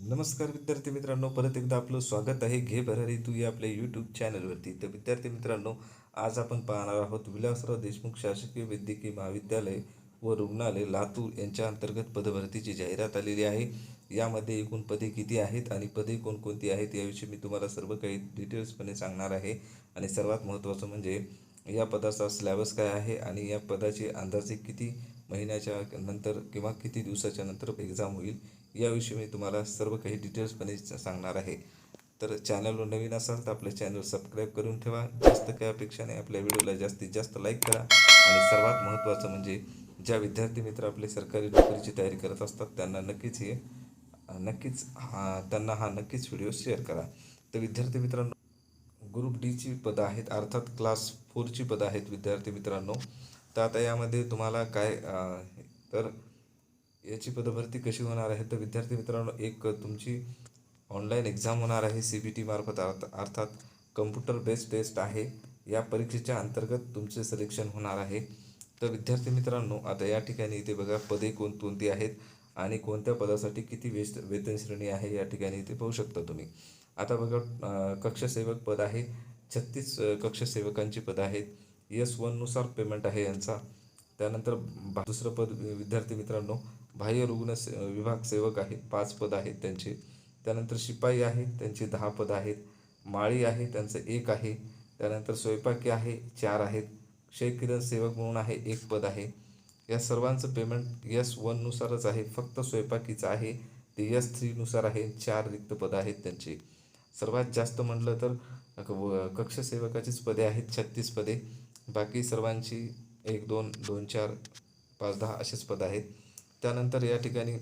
नमस्कार विद्यार्थी मित्रांनो, परत एकदा आपलं स्वागत आहे. घे भरारी तू या आपल्या यूट्यूब चॅनलवरती. तर विद्यार्थी मित्रांनो, आज आपण पाहणार आहोत विलासराव देशमुख शासकीय वैद्यकीय महाविद्यालय व रुग्णालय लातूर यांच्या अंतर्गत पदभरतीची जाहिरात आलेली आहे. यामध्ये एकूण पदे किती आहेत आणि पदे कोणकोणती आहेत याविषयी मी तुम्हाला सर्व काही डिटेल्सपणे सांगणार आहे. आणि सर्वात महत्त्वाचं म्हणजे या पदाचा सिलेबस काय आहे आणि या पदाची अंदाजे किती महिन्याच्या नंतर किंवा किती दिवसाच्या नंतर एक्झाम होईल याविषयी मी तुम्हाला सर्व काही डिटेल्सपणे सांगणार आहे. तर चॅनलवर नवीन असाल तर आपल्या चॅनल सबस्क्राईब करून ठेवा. जास्त काही अपेक्षा नाही, आपल्या व्हिडिओला जास्तीत जास्त लाईक करा. आणि सर्वात महत्त्वाचं म्हणजे ज्या विद्यार्थी मित्र आपले सरकारी नोकरीची तयारी करत असतात त्यांना नक्कीच व्हिडिओ शेअर करा. तर विद्यार्थी मित्रांनो, ग्रुप डीची पदं आहेत, अर्थात क्लास 4ची पदं आहेत विद्यार्थी मित्रांनो. तर आता यामध्ये तुम्हाला तर याची पदभरती कशी होणार आहे तर विद्यार्थी मित्रांनो, एक तुमची ऑनलाईन एक्झाम होणार आहे CBT मार्फत, अर्थात कम्प्युटर बेस्ड टेस्ट आहे. या परीक्षेच्या अंतर्गत तुमचे सिलेक्शन होणार आहे. तर विद्यार्थी मित्रांनो, आता या ठिकाणी इथे बघा पदे कोणकोणती आहेत आणि कोणत्या पदासाठी किती वेतन श्रेणी आहे या ठिकाणी इथे पाहू शकता तुम्ही. आता बघा, कक्षसेवक पद आहे, 36 कक्षसेवकांची पद आहेत. S1 नुसार पेमेंट आहे यांचा. त्यानंतर दुसरं पद विद्यार्थी मित्रांनो, बाह्य रुग्ण विभाग सेवक आहे, 5 पद आहेत त्यांचे. त्यानंतर शिपाई आहे, त्यांची 10 पद आहेत. माळी आहे, त्यांचं 1 आहे. त्यानंतर स्वयंपाकी आहे, 4 आहेत. क्षयकिरण सेवक म्हणून आहे, 1 पद आहे. या सर्वांचं पेमेंट S1 नुसारच आहे, फक्त स्वयंपाकीचं आहे ते S3 नुसार आहे. 4 रिक्त पदं आहेत त्यांचे. सर्वात जास्त म्हटलं तर कक्षसेवकाचीच पदे आहेत, 36 पदे. बाकी सर्वांची 1 2 2 4 5 10 असेच पद आहेत. त्यानंतर या ठिकाणी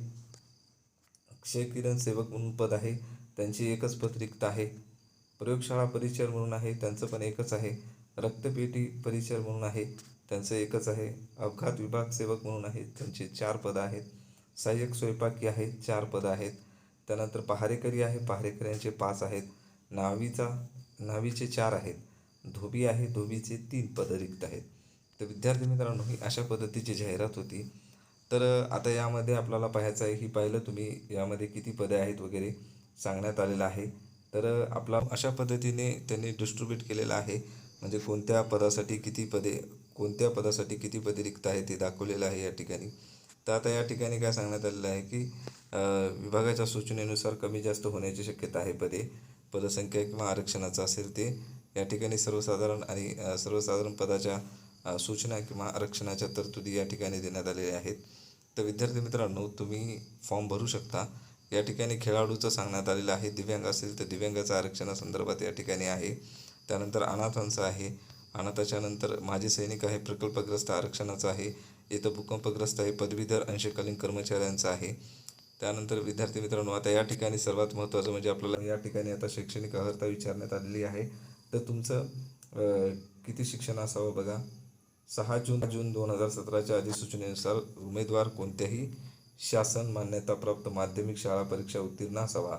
क्षयकिरण सेवक म्हणून पद आहे, त्यांची 1च पद रिक्त आहे. प्रयोगशाळा परिचर म्हणून आहे, त्यांचं पण 1च आहे. रक्तपेटी परिचर म्हणून आहे, त्यांचं 1च आहे. अपघात विभाग सेवक म्हणून आहे, त्यांचे 4 पदं आहेत. सहाय्यक स्वयंपाकी आहे, 4 पदं आहेत. त्यानंतर पहारेकरी आहे, पहारेकऱ्यांचे 5 आहेत. न्हावीचे 4 आहेत. धोबी आहे, धोबीचे 3 पदं रिक्त आहेत. तर विद्यार्थी मित्रांनो, ही अशा पद्धतीची जाहिरात होती. तर आता यामध्ये आपल्याला पाहायचं आहे, ही पाहिलं तुम्ही यामध्ये किती पदे आहेत वगैरे सांगण्यात आलेलं आहे. तर आपला अशा पद्धतीने त्यांनी डिस्ट्रीब्यूट केलेलं आहे, म्हणजे कोणत्या पदासाठी किती पदे रिक्त आहे ते दाखवलेलं आहे या ठिकाणी. तर आता या ठिकाणी काय सांगण्यात आलेलं आहे की विभागाच्या सूचनेनुसार कमी जास्त होण्याची शक्यता आहे. पदसंख्या किंवा आरक्षणाचं असेल ते या ठिकाणी सर्वसाधारण पदाच्या सूचना किंवा आरक्षणाच्या तरतुदी या ठिकाणी देण्यात आलेल्या आहेत. तर विद्यार्थी मित्रांनो, तुम्ही फॉर्म भरू शकता. या ठिकाणी खेळाडूचं सांगण्यात आलेलं आहे. दिव्यांग असेल तर दिव्यांगाचं आरक्षणासंदर्भात या ठिकाणी आहे. त्यानंतर अनाथांचं आहे. अनाथाच्या नंतर माजी सैनिक आहे, प्रकल्पग्रस्त आरक्षणाचं आहे. इथं भूकंपग्रस्त आहे, पदवीधर अंशकालीन कर्मचाऱ्यांचं आहे. त्यानंतर विद्यार्थी मित्रांनो, आता या ठिकाणी सर्वात महत्त्वाचं म्हणजे आपल्याला या ठिकाणी आता शैक्षणिक अर्हता विचारण्यात आलेली आहे. तर तुमचं किती शिक्षण असावं बघा. 6 जून 2017च्या अधिसूचनेनुसार उमेदवार कोणत्याही शासन मान्यताप्राप्त माध्यमिक शाळा परीक्षा उत्तीर्ण असावा.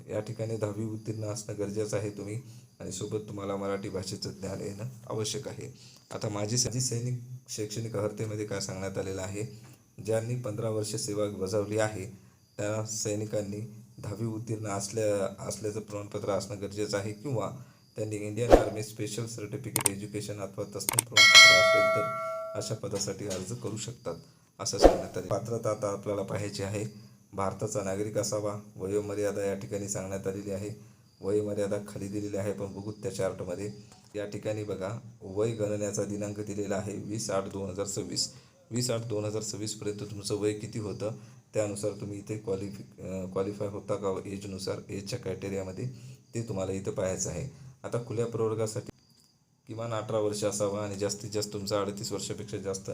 या ठिकाणी 10वी उत्तीर्ण असणं गरजेचं आहे तुम्ही, आणि सोबत तुम्हाला मराठी भाषेचं ज्ञान येणं आवश्यक आहे. आता माजी सैनिक शैक्षणिक अर्हतेमध्ये काय सांगण्यात आलेलं आहे, ज्यांनी 15 वर्ष सेवा बजावली आहे त्या सैनिकांनी 10वी उत्तीर्ण असल्याचं प्रमाणपत्र असणं गरजेचं आहे, किंवा त्यांनी Indian army special certificate education अथवा तत्सम प्रमाणपत्र असेल तर अशा पदासाठी अर्ज करू शकतात असं सांगण्यात आले. पात्रता आता आपल्याला पाहायची आहे. भारताचा नागरिक असावा. वयोमर्यादा या ठिकाणी सांगण्यात आलेली आहे. वयोमर्यादा खाली दिलेली आहे, पण बघू त्या चार्टमध्ये. या ठिकाणी बघा, वय गणण्याचा दिनांक दिलेला आहे 20/8/2026. 20/8/2026 तुमचं वय किती होतं त्यानुसार तुम्ही इथे क्वालिफाय होता का एजनुसार, एजच्या क्रायटेरियामध्ये, ते तुम्हाला इथं पाहायचं आहे. आता खुल्या प्रवर्गासाठी किमान 18 वर्ष असावा आणि जास्तीत जास्त तुमचं 38 वर्षापेक्षा जास्त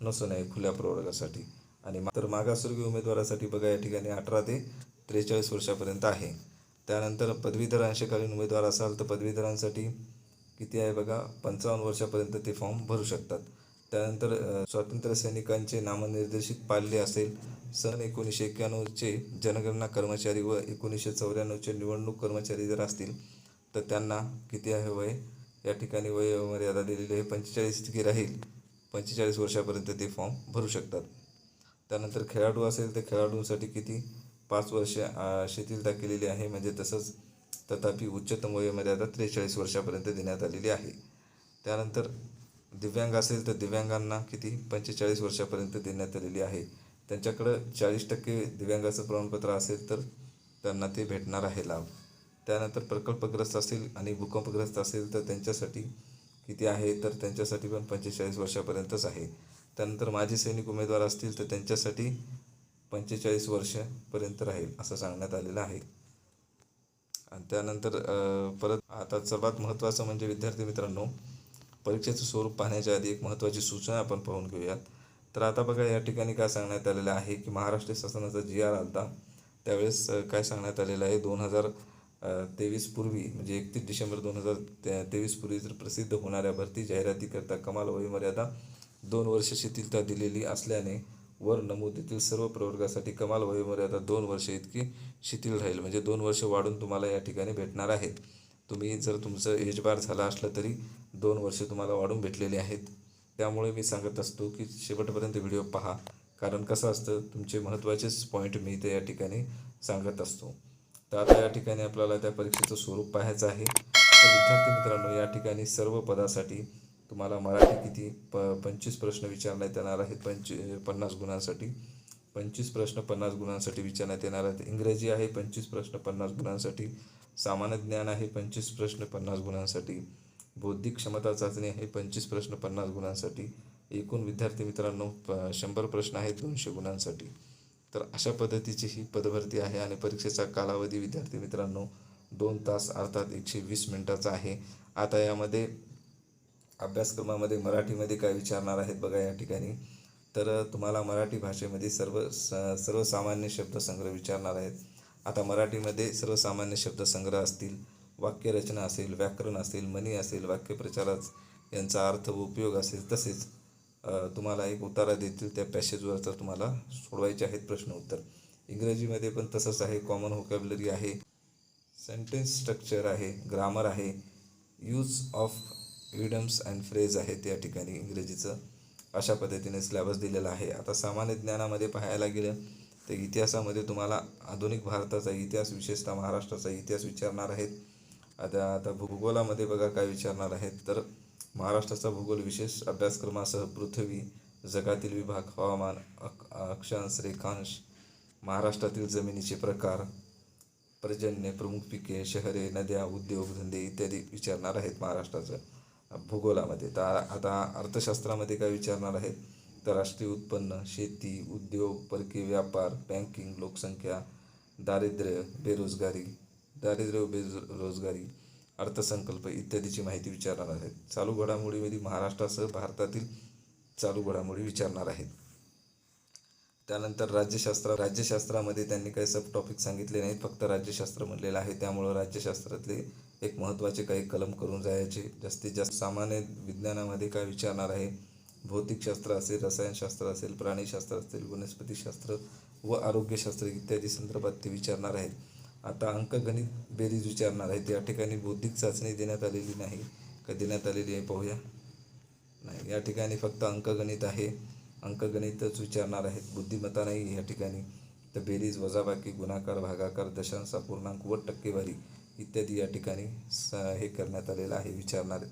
नसू नये खुल्या प्रवर्गासाठी. आणि तर मागासवर्गीय उमेदवारासाठी बघा, या ठिकाणी 18 ते 43 वर्षापर्यंत आहे. त्यानंतर पदवीधर अंशकालीन उमेदवार असाल तर पदवीधरांसाठी किती आहे बघा, 55 वर्षापर्यंत ते फॉर्म भरू शकतात. त्यानंतर स्वातंत्र्य सैनिकांचे नामनिर्देशित पाल्य असेल, सन 1991चे जनगणना कर्मचारी व 1994चे निवडणूक कर्मचारी जर असतील तर त्यांना किती आहे वय, या ठिकाणी वयोमर्यादा दिलेली आहे 45 राहील. 45 वर्षापर्यंत ते फॉर्म भरू शकतात. त्यानंतर खेळाडू असेल तर खेळाडूंसाठी किती, 5 वर्ष शिथिलता केलेली आहे. म्हणजे तसंच तथापि उच्चतम वयोमर्यादा 43 वर्षापर्यंत देण्यात आलेली आहे. त्यानंतर दिव्यांग असेल तर दिव्यांगांना किती 45 वर्षापर्यंत देण्यात आलेली आहे. त्यांच्याकडं 40% दिव्यांगाचं प्रमाणपत्र असेल तर त्यांना ते भेटणार आहे लाभ. त्यानंतर प्रकल्पग्रस्त असेल आणि भूकंपग्रस्त असेल तर त्यांच्यासाठी किती आहे, तर त्यांच्यासाठी पण 45 वर्षापर्यंतच आहे. त्यानंतर माजी सैनिक उमेदवार असतील तर त्यांच्यासाठी 45 वर्षापर्यंत राहील असं सांगण्यात आलेलं आहे. आणि त्यानंतर परत आता सर्वात महत्त्वाचं म्हणजे विद्यार्थी मित्रांनो, परीक्षेचं स्वरूप पाहण्याच्या आधी एक महत्त्वाची सूचना आपण पाहून घेऊयात. तर आता बघा या ठिकाणी काय सांगण्यात आलेलं आहे की महाराष्ट्र शासनाचा GR आलता त्यावेळेस काय सांगण्यात आलेलं आहे 2023 पूर्वी म्हणजे 31 डिसेंबर 2023 पूर्वी जर प्रसिद्ध होणाऱ्या भरती जाहिरातीकरता कमाल वयोमर्यादा 2 वर्ष शिथिलता दिलेली असल्याने वर नमूद सर्व प्रवर्गासाठी कमाल वयोमर्यादा 2 वर्ष इतकी शिथिल राहील. म्हणजे 2 वर्ष वाढून तुम्हाला या ठिकाणी भेटणार आहेत. तुम्ही जर तुमचं एज बार झाला असलं तरी 2 वर्ष तुम्हाला वाढून भेटलेली आहेत. त्यामुळे मी सांगत असतो की शेवटपर्यंत व्हिडिओ पहा, कारण कसं असतं तुमचे महत्त्वाचेच पॉईंट मी ते या ठिकाणी सांगत असतो. तर आता या ठिकाणी आपल्याला त्या परीक्षेचं स्वरूप पाहायचं आहे. तर विद्यार्थी मित्रांनो, या ठिकाणी सर्व पदासाठी तुम्हाला मराठी किती 25 प्रश्न विचारण्यात येणार आहेत. 50 गुणांसाठी 25 प्रश्न 50 गुणांसाठी विचारण्यात येणार आहेत. इंग्रजी आहे 25 प्रश्न 50 गुणांसाठी. सामान्य ज्ञान आहे 25 प्रश्न 50 गुणांसाठी. बौद्धिक क्षमता चाचणी आहे 25 प्रश्न 50 गुणांसाठी. एकूण विद्यार्थी मित्रांनो 100 प्रश्न आहेत 200 गुणांसाठी. तर अशा पद्धतीची ही पदभरती आहे आणि परीक्षेचा कालावधी विद्यार्थी मित्रांनो 2 तास अर्थात 120 मिनिटाचा आहे. आता यामध्ये अभ्यासक्रमामध्ये मराठीमध्ये काय विचारणार आहेत बघा या ठिकाणी. तर तुम्हाला मराठी भाषेमध्ये सर्वसामान्य शब्दसंग्रह विचारणार आहेत. आता मराठीमध्ये सर्वसामान्य शब्दसंग्रह असतील, वाक्यरचना असेल, व्याकरण असेल, म्हणी असेल, वाक्यप्रचाराच यांचा अर्थ व उपयोग असेल, तसेच तुम्हाला एक उतारा देतील त्या पॅसेजवरचा तुम्हाला सोडवायचे आहेत प्रश्न उत्तर. इंग्रजीमध्ये पण तसंच आहे. कॉमन व्होकॅब्युलरी आहे, सेंटेन्स स्ट्रक्चर आहे, ग्रामर आहे, use of idioms and phrase आहे त्या ठिकाणी इंग्रजीचं. अशा पद्धतीने सिलेबस दिलेला आहे. आता सामान्य ज्ञानामध्ये पाहायला गेलं तर इतिहासामध्ये तुम्हाला आधुनिक भारताचा इतिहास, विशेषतः महाराष्ट्राचा इतिहास विचारणार आहेत. आता भूगोलामध्ये बघा काय विचारणार आहेत. तर महाराष्ट्राचा भूगोल विशेष अभ्यासक्रमासह पृथ्वी, जगातील विभाग, हवामान, अक्षांश, रेखांश, महाराष्ट्रातील जमिनीचे प्रकार, पर्जन्य, प्रमुख पिके, शहरे, नद्या, उद्योग धंदे इत्यादी विचारणार आहेत महाराष्ट्राचं भूगोलामध्ये. तर आता अर्थशास्त्रामध्ये काय विचारणार आहेत. तर राष्ट्रीय उत्पन्न, शेती, उद्योग, परकीय व्यापार, बँकिंग, लोकसंख्या, दारिद्र्य व बेरोजगारी, अर्थसंकल्प इत्यादीची माहिती विचारणार आहेत. चालू घडामोडीमध्ये महाराष्ट्रासह भारतातील चालू घडामोडी विचारणार आहेत. त्यानंतर राज्यशास्त्रामध्ये त्यांनी काही सब टॉपिक सांगितले नाहीत, फक्त राज्यशास्त्र म्हणलेलं आहे. त्यामुळं राज्यशास्त्रातले एक महत्त्वाचे काही कलम करून जायचे. जास्तीत जास्त सामान्य विज्ञानामध्ये काय विचारणार आहे. भौतिकशास्त्र असेल, रसायनशास्त्र असेल, प्राणीशास्त्र असेल, वनस्पतीशास्त्र व आरोग्यशास्त्र इत्यादी संदर्भात ते विचारणार आहेत. आता अंकगणित बेरीज विचारणार आहेत. या ठिकाणी बौद्धिक चाचणी देण्यात आलेली नाही. का देण्यात आलेली आहे पाहूया. नाही, या ठिकाणी फक्त अंकगणित आहे. अंकगणितच विचारणार आहेत, बुद्धिमत्ता नाही या ठिकाणी. तर बेरीज, वजाबाकी, गुणाकार, भागाकार, दशांश, अपूर्णांक व टक्केवारी इत्यादी या ठिकाणी हे करण्यात आलेलं आहे,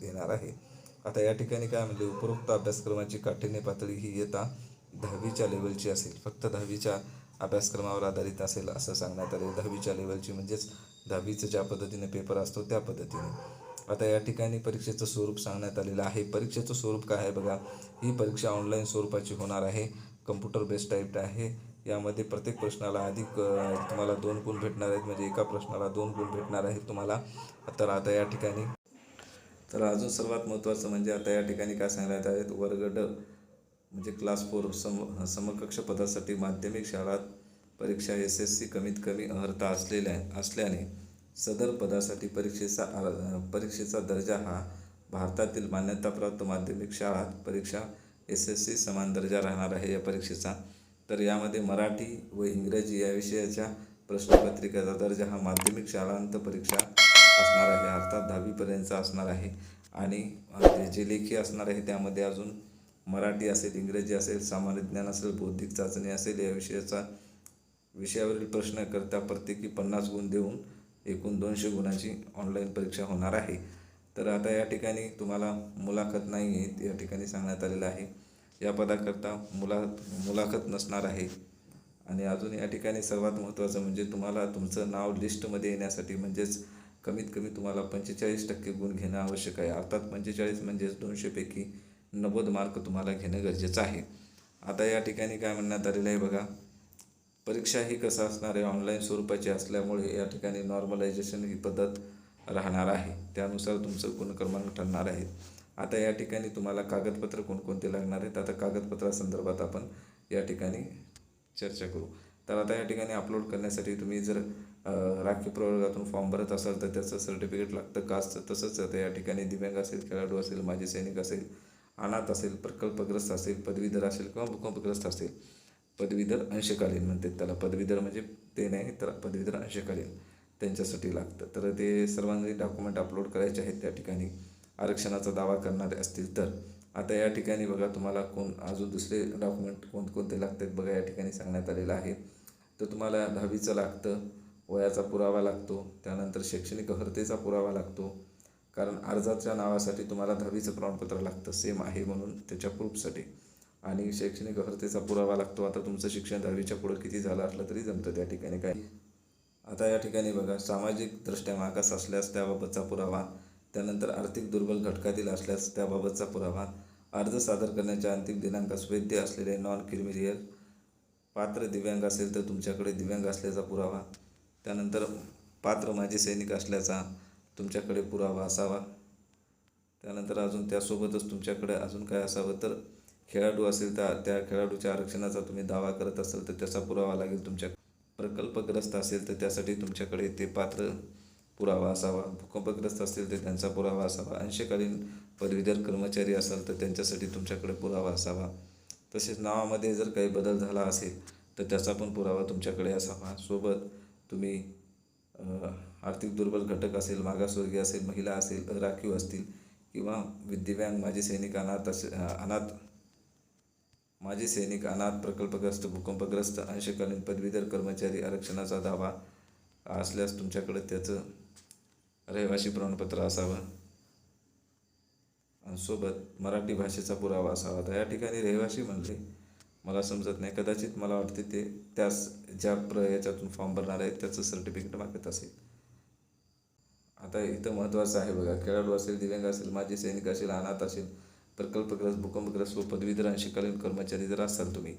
येणार आहे. आता या ठिकाणी काय म्हणजे उपरोक्त अभ्यासक्रमाची काठिण्य पातळी ही इयत्ता 10वीच्या लेवलची असेल. फक्त 10वीच्या अभ्यासक्रमावर आधारित असेल असं सांगण्यात आले. 10वीच्या लेवलची म्हणजेच 10वीचं ज्या पद्धतीने पेपर असतो त्या पद्धतीने. आता या ठिकाणी परीक्षेचं स्वरूप सांगण्यात आलेलं आहे. परीक्षेचं स्वरूप काय आहे बघा. ही परीक्षा ऑनलाईन स्वरूपाची होणार आहे. कम्प्युटर बेस्ड टाईप आहे. यामध्ये प्रत्येक प्रश्नाला अधिक तुम्हाला 2 गुण भेटणार आहेत. म्हणजे एका प्रश्नाला 2 गुण भेटणार आहेत तुम्हाला. तर आता या ठिकाणी अजून सर्वात महत्त्वाचं म्हणजे आता या ठिकाणी काय सांगण्यात आहेत. वर्ग ड म्हणजे क्लास 4 समकक्ष पदासाठी माध्यमिक शाळात परीक्षा SSC कमीत कमी अर्हता असल्याने सदर पदासाठी परीक्षेचा दर्जा हा भारतातील मान्यताप्राप्त माध्यमिक शाळात परीक्षा SSC समान दर्जा राहणार आहे या परीक्षेचा. तर यामध्ये मराठी व इंग्रजी या विषयाच्या प्रश्नपत्रिकेचा दर्जा हा माध्यमिक शाळांत परीक्षा असणार आहे, अर्थात 10वीपर्यंतचा असणार आहे. आणि जे लेखी असणार आहे त्यामध्ये अजून मराठी असेल, इंग्रजी असेल, सामान्य ज्ञान असेल, बौद्धिक चाचणी असेल या विषयाचा विषयावरील प्रश्नकर्ता प्रत्येकी 50 गुण देऊन एकूण 200 गुणांची ऑनलाईन परीक्षा होणार आहे. तर आता या ठिकाणी तुम्हाला मुलाखत नाही आहे या ठिकाणी सांगण्यात आलेलं आहे. या पदाकरता मुलाखत नसणार आहे. आणि अजून या ठिकाणी सर्वात महत्त्वाचं म्हणजे तुम्हाला तुमचं नाव लिस्टमध्ये येण्यासाठी म्हणजेच कमीत कमी तुम्हाला 45% गुण घेणं आवश्यक आहे. अर्थात 45 म्हणजेच 200पैकी 90 मार्क तुम्हाला घेणं गरजेचं आहे. आता या ठिकाणी काय म्हणण्यात आलेलं आहे बघा, परीक्षा ही कसं असणार आहे, ऑनलाईन स्वरूपाची असल्यामुळे या ठिकाणी नॉर्मलायझेशन ही पद्धत राहणार आहे. त्यानुसार तुमचं गुणक्रमांक ठरणार आहे. आता या ठिकाणी तुम्हाला कागदपत्र कोणकोणते लागणार आहेत, आता कागदपत्रासंदर्भात आपण या ठिकाणी चर्चा करू. तर आता या ठिकाणी अपलोड करण्यासाठी तुम्ही जर राखीव प्रवर्गातून फॉर्म भरत असाल तर त्याचं सर्टिफिकेट लागतं, कास्टचं. तसंच आता या ठिकाणी दिव्यांग असेल, खेळाडू असेल, माजी सैनिक असेल, अनाथ असेल, प्रकल्पग्रस्त असेल, पदवीधर असेल किंवा भूकंपग्रस्त असेल, पदवीधर अंशकालीन म्हणतात त्याला, पदवीधर म्हणजे ते नाही तर पदवीधर अंशकालीन त्यांच्यासाठी लागतं. तर ते सर्वांनी डॉक्युमेंट अपलोड करायचे आहेत त्या ठिकाणी आरक्षणाचा दावा करणारे असतील तर. आता या ठिकाणी बघा तुम्हाला अजून दुसरे डॉक्युमेंट कोणते लागतात बघा या ठिकाणी सांगण्यात आलेलं आहे. तर तुम्हाला 10वीचं लागतं, वयाचा पुरावा लागतो, त्यानंतर शैक्षणिक अर्हतेचा पुरावा लागतो, कारण अर्जाच्या नावासाठी तुम्हाला 10वीचं प्रमाणपत्र लागतं, सेम आहे म्हणून त्याच्या प्रूफसाठी, आणि शैक्षणिक अर्हतेचा पुरावा लागतो. आता तुमचं शिक्षण 10वीच्या पुढं किती झालं असलं तरी जमतं त्या ठिकाणी काय. आता या ठिकाणी बघा, सामाजिकदृष्ट्या मागास असल्यास त्याबाबतचा पुरावा, त्यानंतर आर्थिक दुर्बल घटकातील असल्यास त्याबाबतचा पुरावा, अर्ज सादर करण्याच्या अंतिम दिनांकास वैध असलेले नॉन क्रिमिलियर, पात्र दिव्यांग असेल तर तुमच्याकडे दिव्यांग असल्याचा पुरावा, त्यानंतर पात्र माजी सैनिक असल्याचा तुमच्याकडे पुरावा असावा. त्यानंतर अजून त्यासोबतच तुमच्याकडे अजून काय असावं तर खेळाडू असेल तर त्या खेळाडूच्या आरक्षणाचा तुम्ही दावा करत असाल तर त्याचा पुरावा लागेल तुमच्या. प्रकल्पग्रस्त असेल तर त्यासाठी तुमच्याकडे ते पात्र पुरावा असावा, भूकंपग्रस्त असतील तर त्यांचा पुरावा असावा, अंशकालीन पदवीधर कर्मचारी असाल तर त्यांच्यासाठी तुमच्याकडे पुरावा असावा. तसेच नावामध्ये जर काही बदल झाला असेल तर त्याचा पण पुरावा तुमच्याकडे असावा. सोबत तुम्ही आर्थिक दुर्बल घटक असेल, मागासवर्गीय असेल, महिला असेल, राखीव असतील किंवा दिव्यांग, माजी सैनिक, माजी सैनिक, अनाथ, प्रकल्पग्रस्त, भूकंपग्रस्त, अंशकालीन पदवीधर कर्मचारी आरक्षणाचा दावा असल्यास तुमच्याकडे त्याचं रहिवासी प्रमाणपत्र असावं आणि सोबत मराठी भाषेचा पुरावा असावा. तर या ठिकाणी रहिवासी म्हणले मला समजत नाही, कदाचित मला वाटते ते त्यास याच्यातून फॉर्म भरणार आहेत त्याचं सर्टिफिकेट मागत असेल. आता इथं महत्त्वाचं आहे बघा, खेळाडू असेल, दिव्यांग असेल, माजी सैनिक असेल, अनाथ असेल, प्रकल्पग्रस्त, भूकंपग्रस्त व पदवीधर अंशकालीन कर्मचारी जर असाल तुम्ही,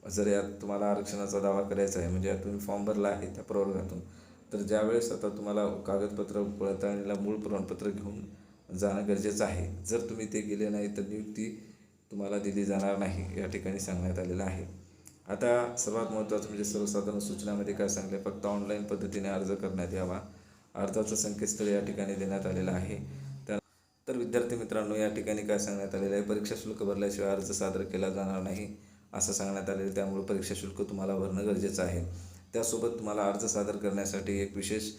जर यात तुम्हाला आरक्षणाचा दावा करायचा आहे म्हणजे यात तुम्ही फॉर्म भरला आहे त्या प्रवर्गातून, तर ज्यावेळेस आता तुम्हाला कागदपत्र पडताळणीला मूळ प्रमाणपत्र घेऊन जाणं गरजेचं आहे. जर तुम्ही ते गेले नाही तर नियुक्ती तुम्हाला दिली जाणार नाही या ठिकाणी सांगण्यात आलेलं आहे. आता सर्वात महत्त्वाचं म्हणजे सर्वसाधारण सूचनामध्ये काय सांगले, फक्त ऑनलाईन पद्धतीने अर्ज करण्यात यावा. अर्जाचं संकेतस्थळ या ठिकाणी देण्यात आलेलं आहे. तर विद्यार्थी मित्रांनो, या ठिकाणी काय सांगण्यात आलेलं आहे, परीक्षा शुल्क भरल्याशिवाय अर्ज सादर केला जाणार नाही असं सांगण्यात आलेलं. त्यामुळे परीक्षा शुल्क तुम्हाला भरणं गरजेचं आहे. त्यासोबत तुम्हाला अर्ज सादर करण्यासाठी एक विशेष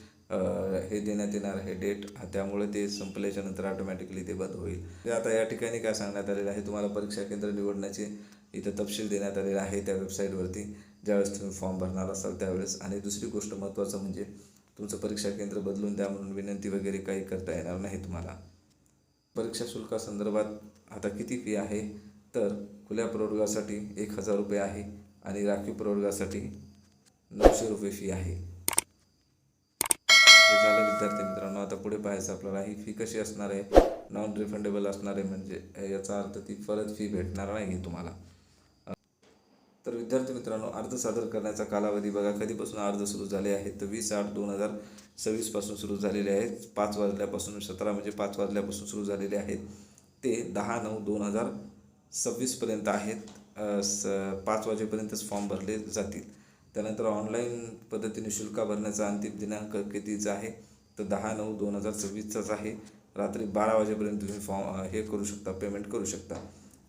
हे देण्यात येणार आहे डेट, त्यामुळे ते संपल्याच्या नंतर ऑटोमॅटिकली ते बंद होईल. ते आता या ठिकाणी काय सांगण्यात आलेलं आहे, तुम्हाला परीक्षा केंद्र निवडण्याचे इथं तपशील देण्यात आलेला आहे त्या वेबसाईटवरती ज्यावेळेस तुम्ही फॉर्म भरणार असाल त्यावेळेस. आणि दुसरी गोष्ट महत्त्वाचं म्हणजे तुमचं परीक्षा केंद्र बदलून द्या म्हणून विनंती वगैरे काही करता येणार नाही तुम्हाला. परीक्षा शुल्कासंदर्भात आता किती फी आहे तर खुल्या प्रवर्गासाठी 1000 रुपये आहे आणि राखीव प्रवर्गासाठी 900 रुपये फी आहे. हे झालं विद्यार्थी मित्रांनो. आता पुढे पाहायचं आपल्याला ही फी कशी असणार आहे, नॉन रिफंडेबल असणार आहे, म्हणजे याचा अर्थ ती परत फी भेटणार नाही तुम्हाला. तर विद्यार्थी मित्रांनो, अर्ज सादर करण्याचा कालावधी बघा, कधीपासून अर्ज सुरू झाले आहेत तर 20/8/2026 पासून सुरू झालेले आहेत. 5 वाजल्यापासून 17 म्हणजे 5 वाजल्यापासून सुरू झालेले आहेत ते 10/9/2026 पर्यंत आहेत. 5 वाजेपर्यंतच फॉर्म भरले जातील. त्यानंतर ऑनलाईन पद्धतीने शुल्क भरण्याचा अंतिम दिनांक कितीचा आहे तर 10/9/2026चाच आहे. रात्री 12 वाजेपर्यंत तुम्ही फॉर्म हे करू शकता, पेमेंट करू शकता.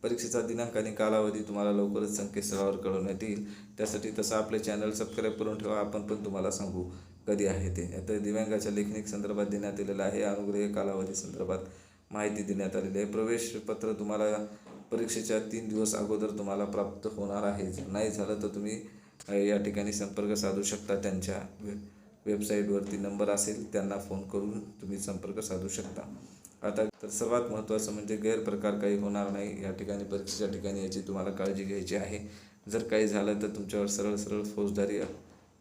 परीक्षेचा दिनांक आणि कालावधी तुम्हाला लवकरच संकेतस्थळावर कळवण्यात येईल. त्यासाठी तसं आपले चॅनल सबस्क्राईब करून ठेवा, आपण पण तुम्हाला सांगू कधी आहे ते. आता दिव्यांगाच्या लेखनिक संदर्भात देण्यात आलेलं आहे, अनुग्रह कालावधी संदर्भात माहिती देण्यात आलेली आहे. प्रवेशपत्र तुम्हाला परीक्षेच्या 3 दिवस अगोदर तुम्हाला प्राप्त होणार आहे. जर नाही झालं तर तुम्ही या ठिकाणी संपर्क साधू शकता. त्यांच्या वेबसाईटवरती नंबर असेल, त्यांना फोन करून तुम्ही संपर्क साधू शकता. आता तर सर्वात महत्त्वाचं म्हणजे गैरप्रकार काही होणार नाही या ठिकाणी. परीक्षेच्या ठिकाणी याची तुम्हाला काळजी घ्यायची आहे. जर काही झालं तर तुमच्यावर सरळ सरळ फौजदारी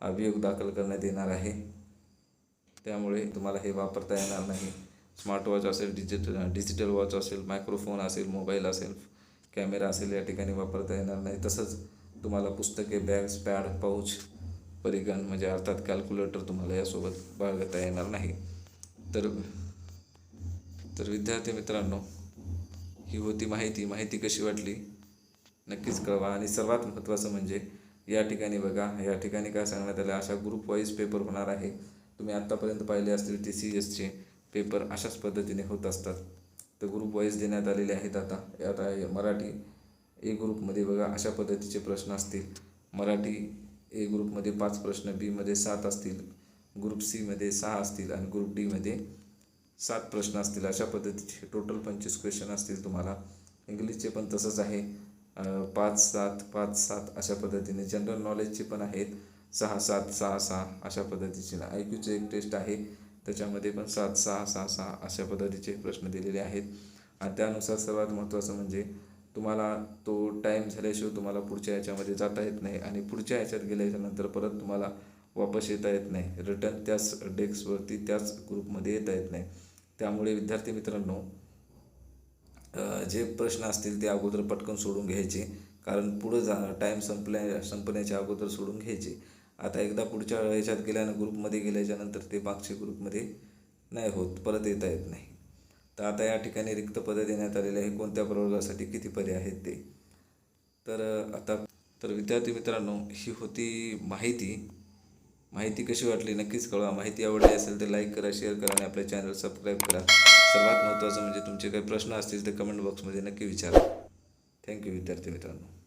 अभियोग दाखल करण्यात येणार आहे. त्यामुळे तुम्हाला हे वापरता येणार नाही. स्मार्टवॉच असेल, डिजिटल वॉच असेल, मायक्रोफोन असेल, मोबाईल असेल, कॅमेरा असेल या ठिकाणी वापरता येणार नाही. तसंच तुम्हाला पुस्तके, बॅग्स, पॅड, पाऊच, परिगण म्हणजे अर्थात कॅल्क्युलेटर तुम्हाला यासोबत बाळगता येणार नाही. तर विद्यार्थी मित्रांनो, ही होती माहिती कशी वाटली नक्कीच कळवा. आणि सर्वात महत्त्वाचं म्हणजे या ठिकाणी बघा, या ठिकाणी काय सांगण्यात आलं, अशा ग्रुप वाईज पेपर होणार आहे. तुम्ही आत्तापर्यंत पाहिले असतील TCSचे पेपर अशाच पद्धतीने होत असतात. तर ग्रुप वाईज देण्यात आलेले आहेत. आता मराठी ए ग्रुपमध्ये बघा अशा पद्धतीचे प्रश्न असतील. मराठी ए ग्रुपमध्ये 5 प्रश्न, बीमध्ये 7 असतील, ग्रुप सीमध्ये 6 असतील आणि ग्रुप डीमध्ये 7 प्रश्न असतील. अशा पद्धतीचे टोटल 25 क्वेश्चन असतील तुम्हाला. इंग्लिशचे पण तसंच आहे, 5-7 5-7 अशा पद्धतीने. जनरल नॉलेजचे पण आहेत 6-7 6-6 अशा पद्धतीचे. IQचे एक टेस्ट आहे, त्याच्यामध्ये पण 7-6-6-6 अशा पद्धतीचे प्रश्न दिलेले आहेत. आणि त्यानुसार सर्वात महत्त्वाचं म्हणजे तुम्हाला तो टाईम झाल्याशिवाय तुम्हाला पुढच्या ह्याच्यामध्ये जाता येत नाही आणि पुढच्या ह्याच्यात गेल्याच्यानंतर परत तुम्हाला वापस येता येत नाही. रिटर्न त्याच डेस्कवरती त्याच ग्रुपमध्ये येता येत नाही. त्यामुळे विद्यार्थी मित्रांनो, जे प्रश्न असतील ते अगोदर पटकन सोडून घ्यायचे, कारण पुढं टाईम संपण्याच्या अगोदर सोडून घ्यायचे. आता एकदा पुढच्या ह्याच्यात गेल्यानं ग्रुपमध्ये गेल्याच्यानंतर ते मागच्या ग्रुपमध्ये नाही होत, परत येता येत नाही. तर आता या ठिकाणी रिक्त पदं देण्यात आलेले आहे. कोणत्या प्रवर्गासाठी किती पदे आहेत ते. तर विद्यार्थी मित्रांनो, ही होती माहिती कशी वाटली नक्कीच कळवा. माहिती आवडली असेल तर लाईक करा, शेअर करा आणि आपल्या चॅनल सबस्क्राईब करा. सर्वात महत्त्वाचं म्हणजे तुमचे काही प्रश्न असतील तर कमेंट बॉक्समध्ये नक्की विचारा. थँक्यू विद्यार्थी मित्रांनो.